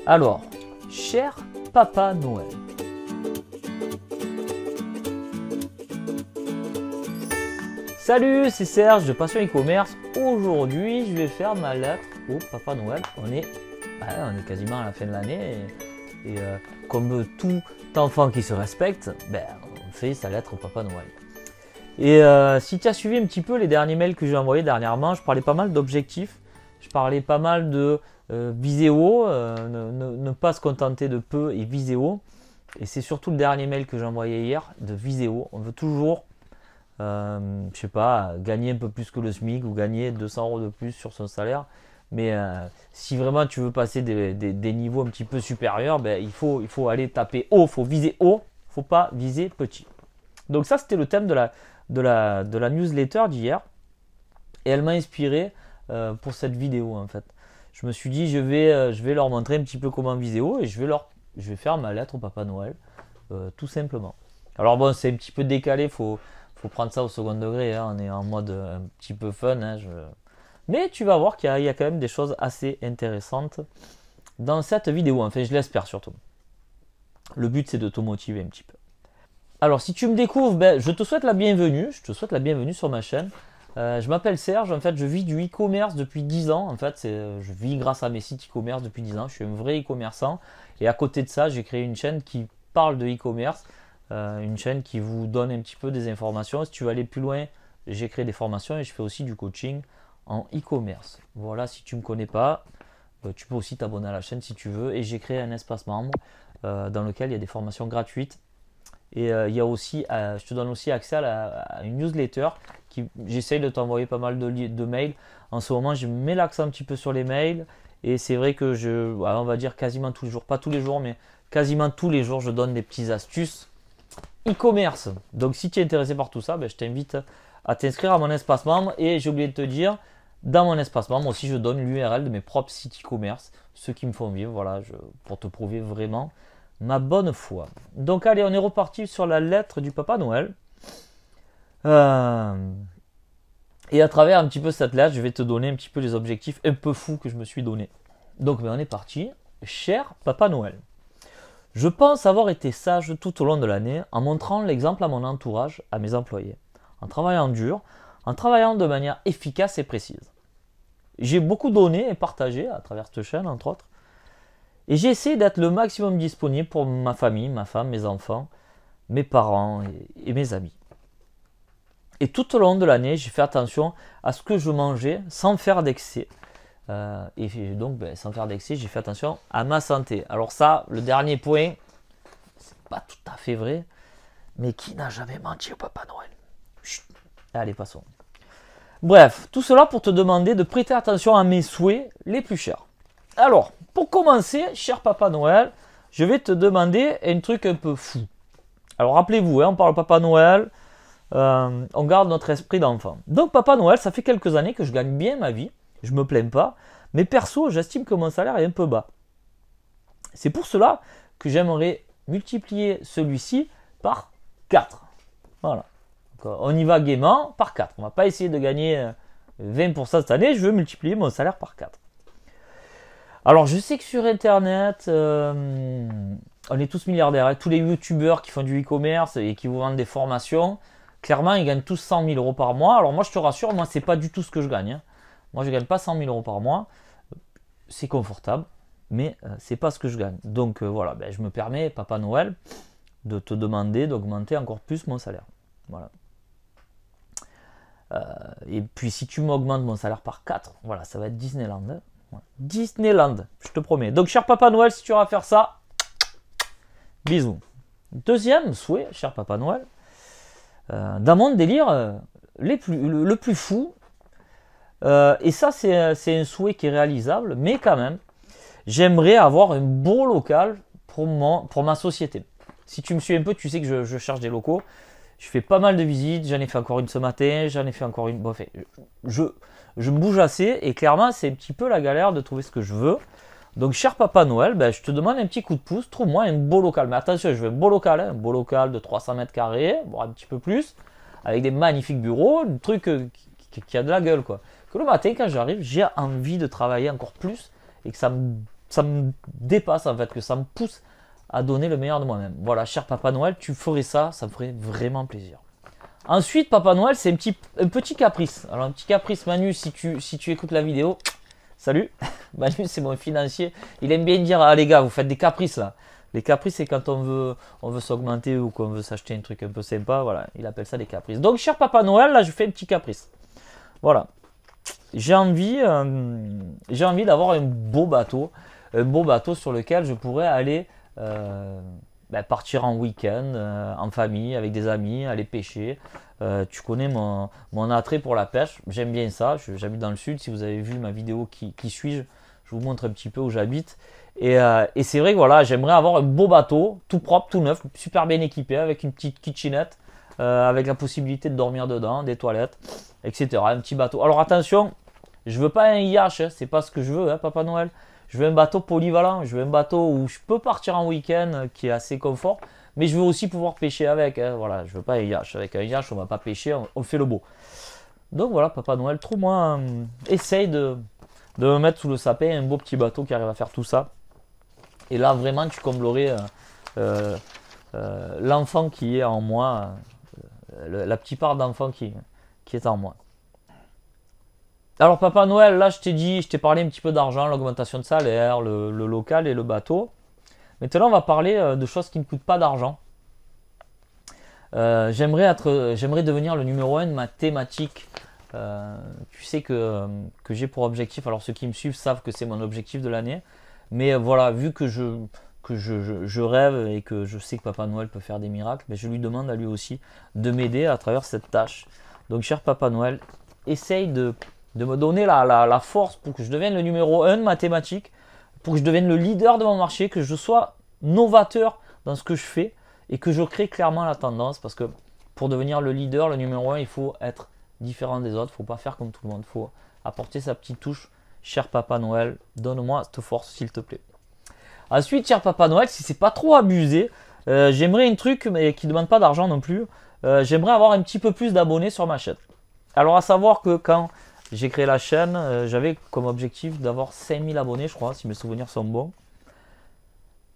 Alors, cher Papa Noël, salut, c'est Serge de Passion e-commerce. Aujourd'hui, je vais faire ma lettre au Papa Noël. On est quasiment à la fin de l'année et comme tout enfant qui se respecte, on fait sa lettre au Papa Noël. Et si tu as suivi un petit peu les derniers mails que j'ai envoyés dernièrement, je parlais pas mal d'objectifs, je parlais pas mal de Viséo, ne pas se contenter de peu et Viséo. Et c'est surtout le dernier mail que j'ai envoyé hier de Viséo. On veut toujours, je sais pas, gagner un peu plus que le SMIC ou gagner 200 € de plus sur son salaire. Mais si vraiment tu veux passer des niveaux un petit peu supérieurs, il faut aller taper haut, il faut viser haut, il ne faut pas viser petit. Donc ça, c'était le thème de la newsletter d'hier. Et elle m'a inspiré pour cette vidéo en fait. Je me suis dit, je vais leur montrer un petit peu comment Viséo et je vais faire ma lettre au Papa Noël, tout simplement. Alors bon, c'est un petit peu décalé, faut prendre ça au second degré, hein. On est en mode un petit peu fun, hein, mais tu vas voir qu'il y a quand même des choses assez intéressantes dans cette vidéo, enfin je l'espère surtout. Le but c'est de te motiver un petit peu. Alors si tu me découvres, je te souhaite la bienvenue, sur ma chaîne. Je m'appelle Serge, en fait je vis du e-commerce depuis 10 ans, en fait je vis grâce à mes sites e-commerce depuis 10 ans, je suis un vrai e-commerçant et à côté de ça j'ai créé une chaîne qui parle de e-commerce, une chaîne qui vous donne un petit peu des informations. Si tu veux aller plus loin, j'ai créé des formations et je fais aussi du coaching en e-commerce. Voilà, si tu ne me connais pas, tu peux aussi t'abonner à la chaîne si tu veux et j'ai créé un espace membre dans lequel il y a des formations gratuites. Et il y a aussi, je te donne aussi accès à une newsletter qui j'essaye de t'envoyer pas mal de mails. En ce moment, je mets l'accent un petit peu sur les mails et c'est vrai que on va dire quasiment tous les jours, pas tous les jours, mais quasiment tous les jours, je donne des petites astuces e-commerce. Donc si tu es intéressé par tout ça, je t'invite à t'inscrire à mon espace membre et j'ai oublié de te dire, dans mon espace membre aussi, je donne l'URL de mes propres sites e-commerce, ceux qui me font vivre, voilà, pour te prouver vraiment ma bonne foi. Donc allez, on est reparti sur la lettre du Papa Noël. Et à travers un petit peu cette lettre, je vais te donner un petit peu les objectifs un peu fous que je me suis donné. Donc on est parti. Cher Papa Noël, je pense avoir été sage tout au long de l'année en montrant l'exemple à mon entourage, à mes employés, en travaillant dur, en travaillant de manière efficace et précise. J'ai beaucoup donné et partagé à travers cette chaîne, entre autres. Et j'ai essayé d'être le maximum disponible pour ma famille, ma femme, mes enfants, mes parents et mes amis. Et tout au long de l'année, j'ai fait attention à ce que je mangeais sans faire d'excès. Et donc, sans faire d'excès, j'ai fait attention à ma santé. Alors ça, le dernier point, c'est pas tout à fait vrai, mais qui n'a jamais menti au Papa Noël? Chut. Allez, passons. Bref, tout cela pour te demander de prêter attention à mes souhaits les plus chers. Alors, pour commencer, cher Papa Noël, je vais te demander un truc un peu fou. Alors, rappelez-vous, on parle Papa Noël, on garde notre esprit d'enfant. Donc, Papa Noël, ça fait quelques années que je gagne bien ma vie, je me plains pas, mais perso, j'estime que mon salaire est un peu bas. C'est pour cela que j'aimerais multiplier celui-ci par 4. Voilà. Donc, on y va gaiement par 4. On ne va pas essayer de gagner 20% cette année, je veux multiplier mon salaire par 4. Alors je sais que sur internet, on est tous milliardaires, hein. Tous les youtubeurs qui font du e-commerce et qui vous vendent des formations, clairement ils gagnent tous 100 000 € par mois. Alors moi je te rassure, moi c'est pas du tout ce que je gagne, hein. Moi je gagne pas 100 000 € par mois, c'est confortable, mais c'est pas ce que je gagne. Donc voilà, je me permets, Papa Noël, de te demander d'augmenter encore plus mon salaire. Voilà. Et puis si tu m'augmentes mon salaire par 4, voilà, ça va être Disneyland, hein. Disneyland, je te promets. Donc, cher Papa Noël, si tu vas faire ça, bisous. Deuxième souhait, cher Papa Noël, dans mon délire le plus fou, et ça, c'est un souhait qui est réalisable, mais quand même, j'aimerais avoir un beau local pour ma société. Si tu me suis un peu, tu sais que je cherche des locaux. Je fais pas mal de visites, j'en ai fait encore une ce matin, j'en ai fait encore une. Bon, je me bouge assez et clairement, c'est un petit peu la galère de trouver ce que je veux. Donc, cher Papa Noël, je te demande un petit coup de pouce, trouve-moi un beau local. Mais attention, je veux un beau local, hein, un beau local de 300 mètres carrés, voire un petit peu plus, avec des magnifiques bureaux, un truc qui a de la gueule, quoi. Que le matin, quand j'arrive, j'ai envie de travailler encore plus et que ça me dépasse en fait, que ça me pousse à donner le meilleur de moi-même. Voilà, cher Papa Noël, tu ferais ça me ferait vraiment plaisir. Ensuite, Papa Noël, c'est un petit caprice. Alors, un petit caprice, Manu, si tu écoutes la vidéo, salut. Manu, c'est mon financier. Il aime bien dire, ah les gars, vous faites des caprices là. Les caprices, c'est quand on veut s'augmenter ou qu'on veut s'acheter un truc un peu sympa. Voilà, il appelle ça des caprices. Donc, cher Papa Noël, là, je fais un petit caprice. Voilà. J'ai envie d'avoir un beau bateau sur lequel je pourrais aller partir en week-end, en famille, avec des amis, aller pêcher. Tu connais mon attrait pour la pêche, j'aime bien ça, j'habite dans le sud, si vous avez vu ma vidéo qui suis-je, je vous montre un petit peu où j'habite. Et c'est vrai que voilà, j'aimerais avoir un beau bateau, tout propre, tout neuf, super bien équipé, avec une petite kitchenette, avec la possibilité de dormir dedans, des toilettes, etc. Un petit bateau. Alors attention, je veux pas un yacht, hein, c'est pas ce que je veux, hein, Papa Noël. Je veux un bateau polyvalent, je veux un bateau où je peux partir en week-end, qui est assez confort, mais je veux aussi pouvoir pêcher avec. Hein, voilà, je veux pas un yacht. Avec un yacht, on va pas pêcher, on fait le beau. Donc voilà, Papa Noël, trouve-moi, essaye de me mettre sous le sapin un beau petit bateau qui arrive à faire tout ça. Et là, vraiment, tu comblerais l'enfant qui est en moi, la petite part d'enfant qui est en moi. Alors Papa Noël, là je t'ai parlé un petit peu d'argent, l'augmentation de salaire, le local et le bateau. Maintenant on va parler de choses qui ne coûtent pas d'argent. J'aimerais devenir le numéro 1 de ma thématique. Tu sais que j'ai pour objectif, alors ceux qui me suivent savent que c'est mon objectif de l'année. Mais voilà, vu que je rêve et que je sais que Papa Noël peut faire des miracles, mais je lui demande à lui aussi de m'aider à travers cette tâche. Donc cher Papa Noël, essaye de me donner la force pour que je devienne le numéro 1 de ma thématique, pour que je devienne le leader de mon marché, que je sois novateur dans ce que je fais et que je crée clairement la tendance, parce que pour devenir le leader, le numéro 1, il faut être différent des autres, il ne faut pas faire comme tout le monde, il faut apporter sa petite touche. Cher Papa Noël, donne-moi cette force s'il te plaît. Ensuite, cher Papa Noël, si c'est pas trop abusé, j'aimerais un truc mais qui ne demande pas d'argent non plus, j'aimerais avoir un petit peu plus d'abonnés sur ma chaîne. Alors à savoir que quand j'ai créé la chaîne, j'avais comme objectif d'avoir 5000 abonnés, je crois, si mes souvenirs sont bons.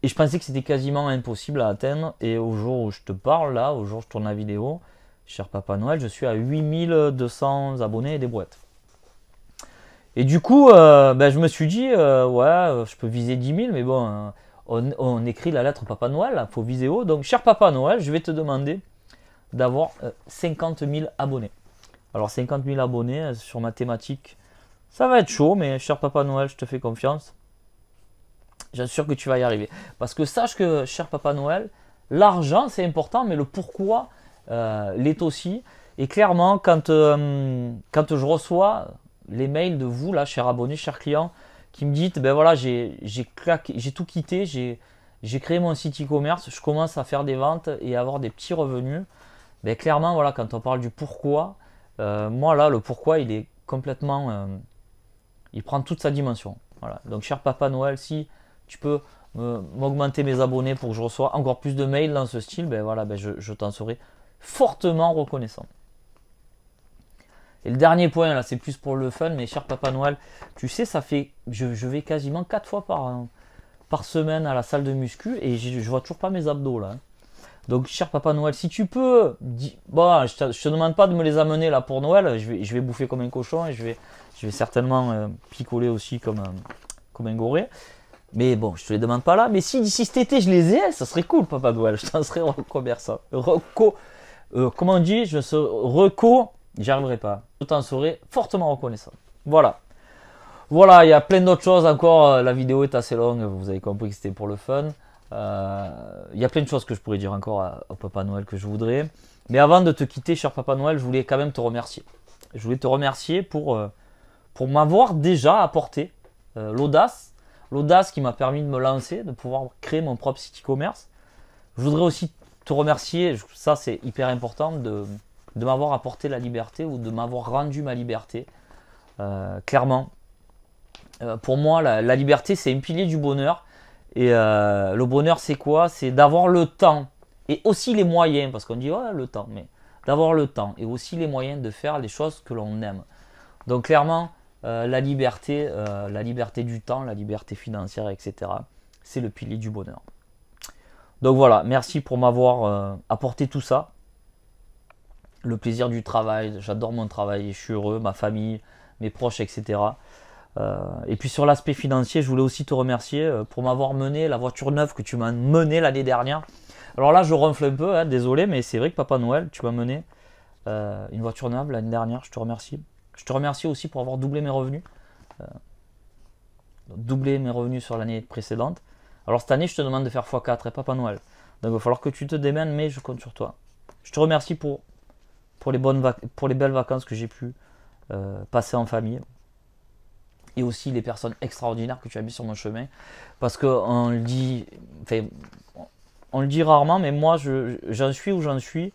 Et je pensais que c'était quasiment impossible à atteindre. Et au jour où je te parle, là, au jour où je tourne la vidéo, cher Papa Noël, je suis à 8200 abonnés et des brouettes. Et du coup, je me suis dit, ouais, je peux viser 10 000, mais bon, on écrit la lettre Papa Noël, il faut viser haut. Donc, cher Papa Noël, je vais te demander d'avoir 50 000 abonnés. Alors 50 000 abonnés sur ma thématique, ça va être chaud, mais cher Papa Noël, je te fais confiance. J'assure que tu vas y arriver. Parce que sache que, cher Papa Noël, l'argent c'est important, mais le pourquoi l'est aussi. Et clairement, quand je reçois les mails de vous, là, chers abonnés, chers clients, qui me dites, ben voilà, j'ai tout quitté, j'ai créé mon site e-commerce, je commence à faire des ventes et à avoir des petits revenus. Ben clairement, voilà, quand on parle du pourquoi, moi là, le pourquoi, il est complètement, il prend toute sa dimension. Voilà. Donc, cher Papa Noël, si tu peux m'augmenter mes abonnés pour que je reçoive encore plus de mails dans ce style, ben voilà, je t'en serai fortement reconnaissant. Et le dernier point, là, c'est plus pour le fun, mais cher Papa Noël, tu sais, ça fait, je vais quasiment 4 fois par semaine à la salle de muscu et je vois toujours pas mes abdos là. Donc, cher Papa Noël, si tu peux, bon, je te demande pas de me les amener là pour Noël, je vais bouffer comme un cochon et je vais certainement picoler aussi comme un goré. Mais bon, je te les demande pas là. Mais si d'ici cet été je les ai, ça serait cool, Papa Noël, je t'en serais reconnaissant. Comment on dit, j'y arriverai pas. Je t'en serai fortement reconnaissant. Voilà. Voilà, il y a plein d'autres choses encore. La vidéo est assez longue, vous avez compris que c'était pour le fun. Il y a plein de choses que je pourrais dire encore au Papa Noël que je voudrais. Mais avant de te quitter, cher Papa Noël, je voulais quand même te remercier. Je voulais te remercier pour m'avoir déjà apporté l'audace qui m'a permis de me lancer, de pouvoir créer mon propre site e-commerce. Je voudrais aussi te remercier, ça c'est hyper important, de m'avoir apporté la liberté ou de m'avoir rendu ma liberté. Clairement, pour moi, la liberté c'est un pilier du bonheur. Et le bonheur, c'est quoi? C'est d'avoir le temps et aussi les moyens, parce qu'on dit ouais, le temps, mais d'avoir le temps et aussi les moyens de faire les choses que l'on aime. Donc clairement, la liberté du temps, la liberté financière, etc. C'est le pilier du bonheur. Donc voilà, merci pour m'avoir apporté tout ça. Le plaisir du travail, j'adore mon travail, je suis heureux, ma famille, mes proches, etc. Et puis sur l'aspect financier, je voulais aussi te remercier pour m'avoir mené la voiture neuve que tu m'as menée l'année dernière. Alors là, je ronfle un peu, hein, désolé, mais c'est vrai que Papa Noël, tu m'as mené une voiture neuve l'année dernière, je te remercie. Je te remercie aussi pour avoir doublé mes revenus. Doublé mes revenus sur l'année précédente. Alors cette année, je te demande de faire x4 et Papa Noël. Donc il va falloir que tu te démènes, mais je compte sur toi. Je te remercie pour les belles vacances que j'ai pu passer en famille. Et aussi les personnes extraordinaires que tu as mis sur mon chemin. Parce qu'on le dit, enfin, on le dit rarement, mais moi j'en suis où j'en suis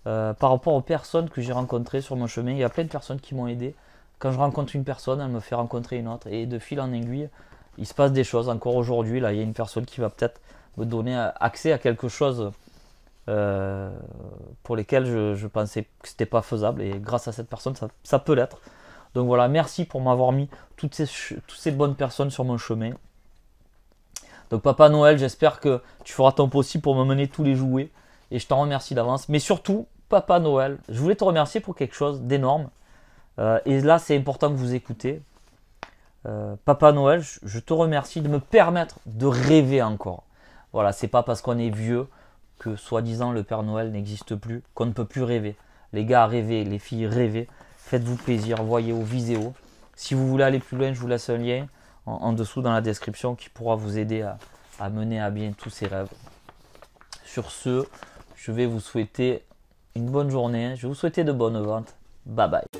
par rapport aux personnes que j'ai rencontrées sur mon chemin. Il y a plein de personnes qui m'ont aidé. Quand je rencontre une personne, elle me fait rencontrer une autre. Et de fil en aiguille, il se passe des choses. Encore aujourd'hui, là, il y a une personne qui va peut-être me donner accès à quelque chose pour lesquels je pensais que c'était pas faisable. Et grâce à cette personne, ça peut l'être. Donc voilà, merci pour m'avoir mis toutes ces bonnes personnes sur mon chemin. Donc Papa Noël, j'espère que tu feras ton possible pour me mener tous les jouets. Et je t'en remercie d'avance. Mais surtout, Papa Noël, je voulais te remercier pour quelque chose d'énorme. Et là, c'est important que vous écoutez. Papa Noël, je te remercie de me permettre de rêver encore. Voilà, c'est pas parce qu'on est vieux que soi-disant le Père Noël n'existe plus, qu'on ne peut plus rêver. Les gars, rêvez, les filles, rêvez. Faites-vous plaisir, voyez aux vidéos. Si vous voulez aller plus loin, je vous laisse un lien en dessous dans la description qui pourra vous aider à mener à bien tous ces rêves. Sur ce, je vais vous souhaiter une bonne journée. Je vais vous souhaiter de bonnes ventes. Bye bye.